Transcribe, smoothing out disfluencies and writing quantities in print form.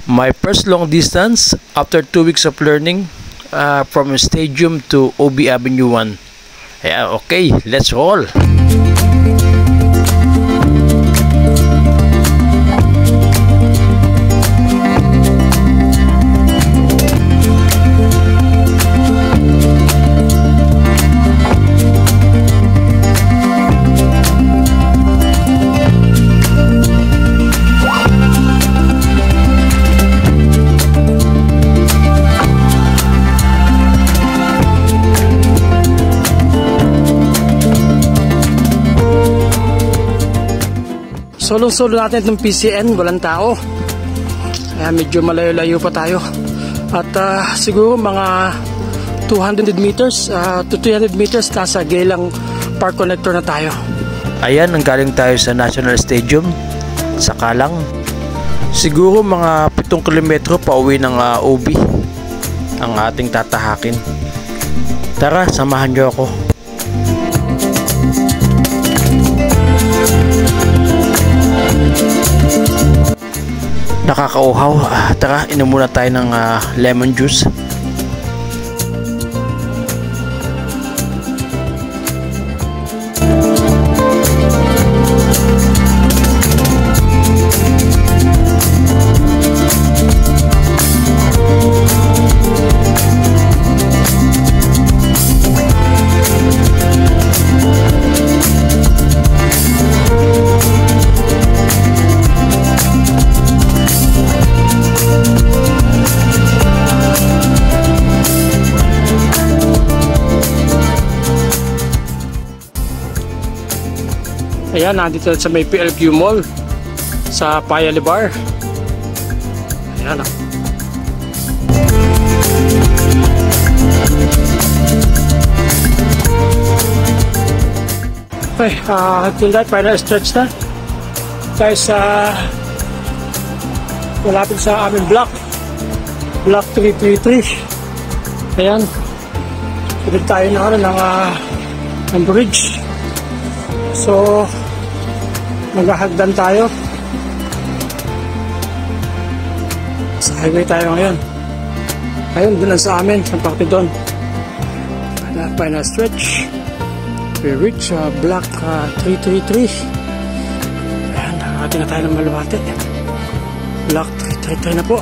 My first long distance after 2 weeks of learning from Stadium to OB Avenue 1. Yeah, okay, let's roll. Solo natin itong PCN, walang tao. Kaya medyo malayo-layo pa tayo. At siguro mga 200 meters to 300 meters nasa Geylang Park Connector na tayo. Ayan, nanggaling tayo sa National Stadium sa Kalang. Siguro mga 7 kilometro pa uwi ng OB ang ating tatahakin. Tara, samahan niyo ako. Nakakauhaw. Tara, inom muna tayo ng lemon juice. Ayan, nandito sa may PLQ Mall sa Paya Lebar. Ayan. Okay, until that, final stretch na. Guys, malapit sa aming block 333. Ayan. Sunod tayo ng bridge. So, maghahagdan tayo. Sa highway tayo ngayon. Ayun, doon lang sa amin, sa party doon. Final stretch. We reach block 333. Ayan, nakarating na tayo ng Maluwate. Block 333 na po.